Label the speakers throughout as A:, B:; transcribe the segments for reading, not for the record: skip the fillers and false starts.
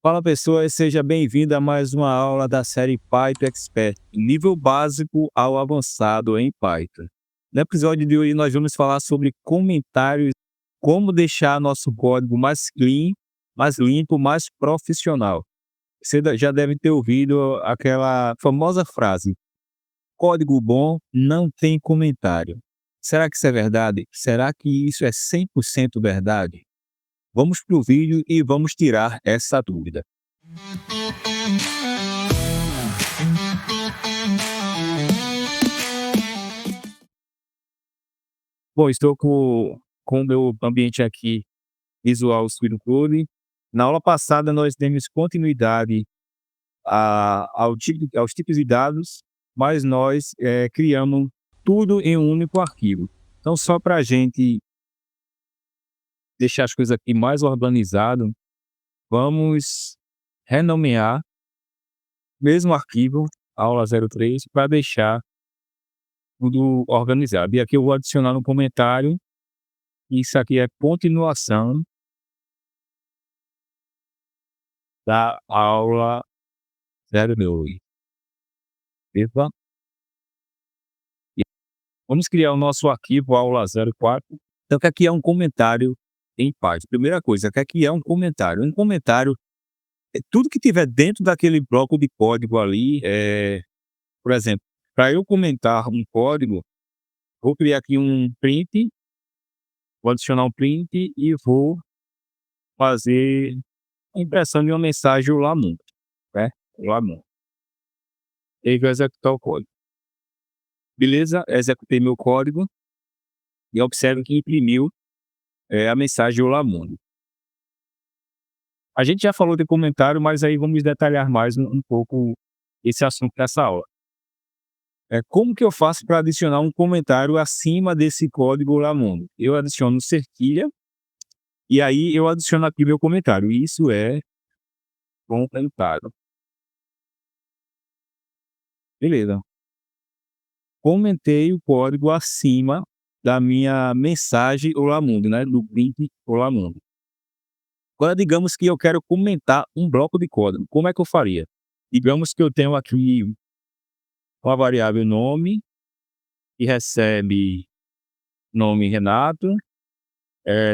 A: Fala pessoas, seja bem-vindo a mais uma aula da série Python Expert, nível básico ao avançado em Python. No episódio de hoje nós vamos falar sobre comentários, como deixar nosso código mais clean, mais limpo, mais profissional. Você já deve ter ouvido aquela famosa frase: código bom não tem comentário. Será que isso é verdade? Será que isso é 100% verdade? Vamos para o vídeo e vamos tirar essa dúvida. Bom, estou com o meu ambiente aqui Visual Studio Code. Na aula passada nós demos continuidade aos tipos de dados, mas nós criamos tudo em um único arquivo. Então, só para a gente deixar as coisas aqui mais organizado, vamos renomear o mesmo arquivo, aula 03, para deixar tudo organizado. E aqui eu vou adicionar um comentário. Isso aqui é continuação da aula 02. Beleza? E vamos criar o nosso arquivo aula 04. Então, o que aqui é um comentário em Python? Primeira coisa, o que aqui é um comentário? Um comentário é tudo que tiver dentro daquele bloco de código ali. Por exemplo, para eu comentar um código, vou criar aqui um print, vou adicionar um print e vou fazer a impressão de uma mensagem lá muito, né? Lá muito. E aí vou executar o código. Beleza? Executei meu código e observe que imprimiu a mensagem Olá Mundo. A gente já falou de comentário, mas aí vamos detalhar mais um pouco esse assunto nessa aula. Como que eu faço para adicionar um comentário acima desse código Olá Mundo? Eu adiciono cerquilha e aí eu adiciono aqui meu comentário. Isso é comentário. Beleza. Comentei o código acima da minha mensagem Olá Mundo, né? Do print Olá Mundo. Agora, digamos que eu quero comentar um bloco de código. Como é que eu faria? Digamos que eu tenho aqui uma variável nome, que recebe nome Renato,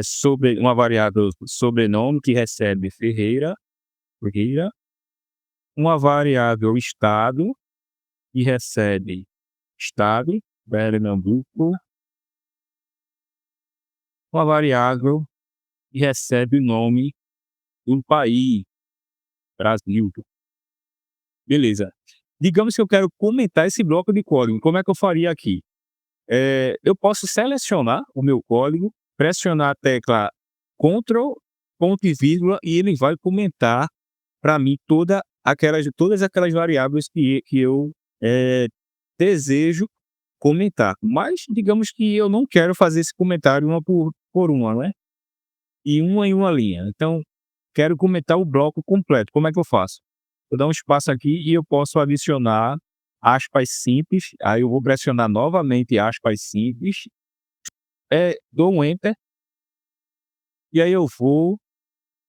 A: sobre uma variável sobrenome, que recebe Ferreira, uma variável estado, que recebe estado, Pernambuco, uma variável que recebe o nome do país, Brasil. Beleza. Digamos que eu quero comentar esse bloco de código. Como é que eu faria aqui? Eu posso selecionar o meu código, pressionar a tecla Ctrl, ponto e vírgula, e ele vai comentar para mim todas aquelas variáveis que eu desejo comentar. Mas digamos que eu não quero fazer esse comentário uma por uma, né? E uma em uma linha. Então, quero comentar o bloco completo. Como é que eu faço? Vou dar um espaço aqui e eu posso adicionar aspas simples. Aí eu vou pressionar novamente aspas simples. Dou um Enter. E aí eu vou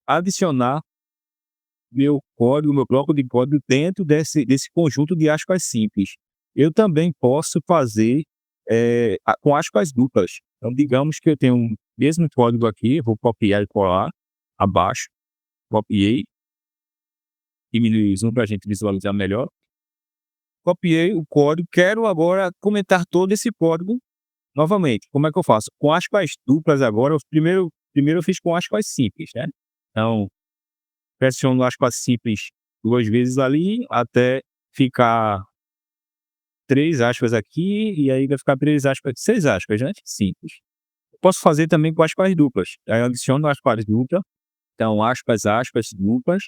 A: adicionar meu bloco de código dentro desse conjunto de aspas simples. Eu também posso fazer com aspas duplas. Então, digamos que eu tenho o mesmo código aqui, vou copiar e colar abaixo. Copiei, diminuir o zoom para a gente visualizar melhor. Copiei o código, quero agora comentar todo esse código novamente. Como é que eu faço? Com aspas duplas agora, primeiro eu fiz com aspas simples, né? Então, pressiono aspas simples 2 vezes ali, até ficar 3 aspas aqui, e aí vai ficar 3 aspas, 6 aspas, né? Simples. Eu posso fazer também com aspas duplas. Aí eu adiciono aspas duplas, então aspas duplas,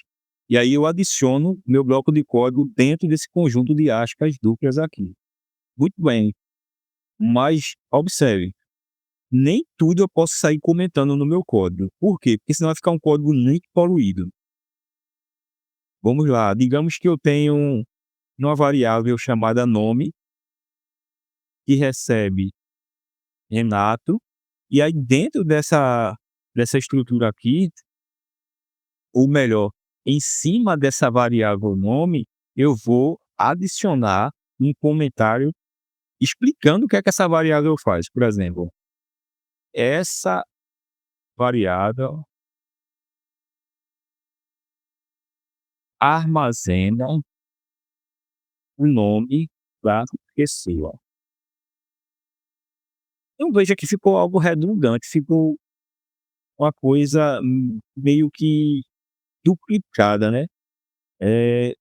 A: e aí eu adiciono meu bloco de código dentro desse conjunto de aspas duplas aqui. Muito bem, mas observe, nem tudo eu posso sair comentando no meu código. Por quê? Porque senão vai ficar um código muito poluído. Vamos lá, digamos que eu tenho uma variável chamada nome, que recebe Renato, e aí dentro dessa estrutura aqui, ou melhor, em cima dessa variável nome, eu vou adicionar um comentário explicando o que é que essa variável faz. Por exemplo, essa variável armazena o nome da pessoa. Então veja que ficou algo redundante, ficou uma coisa meio que duplicada, né. Eh,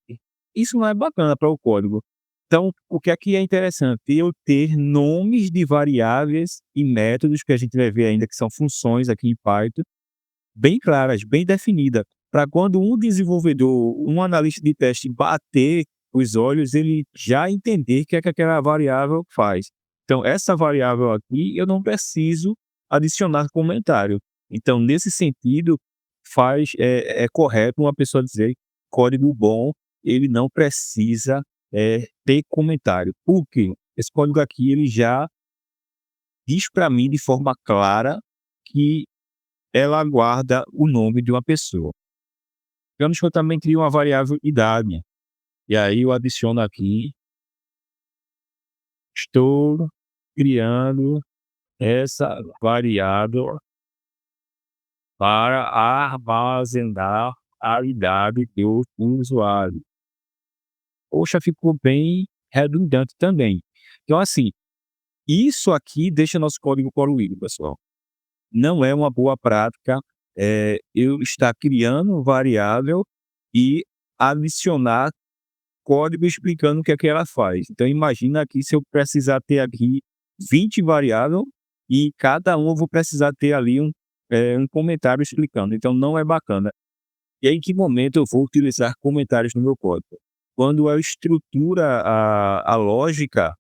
A: Isso não é bacana para o código. Então, o que é interessante? Eu ter nomes de variáveis e métodos, que a gente vai ver ainda que são funções aqui em Python, bem claras, bem definidas, para quando um desenvolvedor, um analista de teste bater os olhos, ele já entender o que é que aquela variável faz. Então, essa variável aqui, eu não preciso adicionar comentário. Então, nesse sentido, é correto uma pessoa dizer código bom, ele não precisa ter comentário. Por quê? Esse código aqui, ele já diz para mim de forma clara que ela guarda o nome de uma pessoa. Digamos que eu também crio uma variável idade, e aí eu adiciono aqui, estou criando essa variável para armazenar a idade do usuário. Poxa, ficou bem redundante também. Então, assim, isso aqui deixa nosso código poluído, pessoal. Não é uma boa prática, eu estar criando variável e adicionar código explicando o que é que ela faz. Então imagina aqui se eu precisar ter aqui 20 variável e cada um eu vou precisar ter ali um comentário explicando, então não é bacana. E aí em que momento eu vou utilizar comentários no meu código? Quando eu estrutura a lógica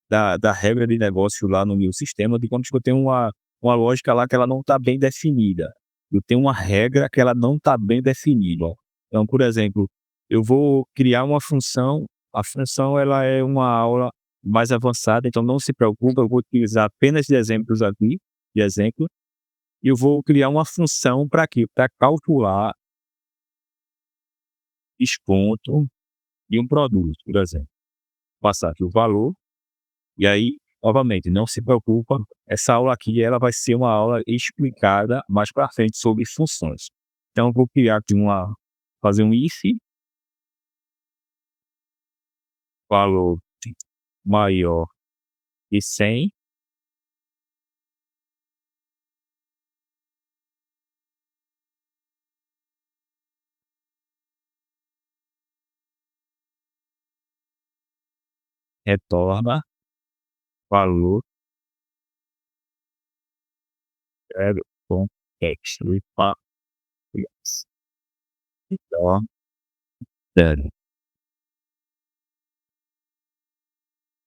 A: da regra de negócio lá no meu sistema, digamos que eu tenho uma lógica lá que ela não está bem definida. Eu tenho uma regra que ela não está bem definida. Então, por exemplo, eu vou criar uma função, a função ela é uma aula mais avançada, então não se preocupe, eu vou utilizar apenas de exemplos aqui, de exemplo, e eu vou criar uma função para quê? Para calcular desconto de um produto, por exemplo. Passar aqui o valor. E aí, novamente, não se preocupa, essa aula aqui ela vai ser uma aula explicada mais para frente sobre funções. Então eu vou criar aqui fazer um if, valor maior que 100, retorna valor 0.x, retorna 0.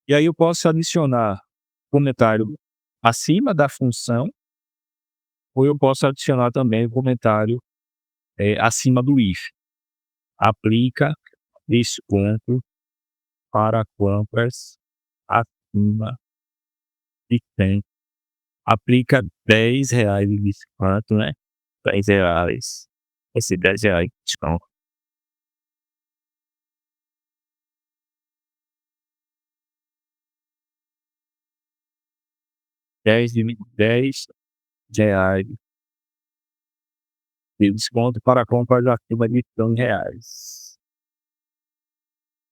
A: E aí eu posso adicionar comentário acima da função, ou eu posso adicionar também o comentário acima do if. Aplica desconto para compras acima de 100. Aplica R$ 10 de desconto, né, R$ 10. Esse R$ 10 de desconto. R$ 10 de desconto para compras acima de R$ 100.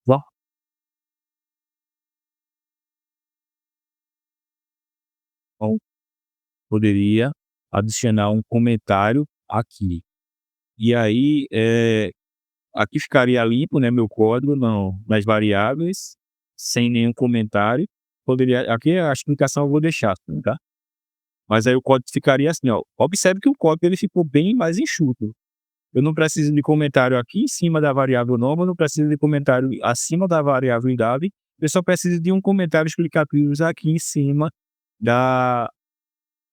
A: Bom, então poderia adicionar um comentário aqui. E aí, aqui ficaria limpo, né, meu código não nas variáveis, sem nenhum comentário. Poderia aqui a explicação eu vou deixar, tá. Mas aí o código ficaria assim, ó, observe que o código ele ficou bem mais enxuto. Eu não preciso de comentário aqui em cima da variável nome, eu não preciso de comentário acima da variável idade, eu só preciso de um comentário explicativo aqui em cima da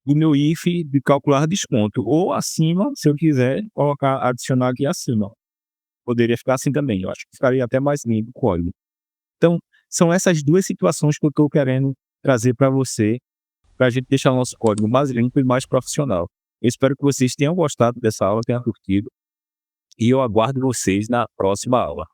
A: do meu if de calcular desconto, ou acima, se eu quiser colocar adicionar aqui acima. Poderia ficar assim também, eu acho que ficaria até mais limpo o código. Então, são essas 2 situações que eu estou querendo trazer para você, para a gente deixar o nosso código mais limpo e mais profissional. Eu espero que vocês tenham gostado dessa aula, tenham curtido. e eu aguardo vocês na próxima aula.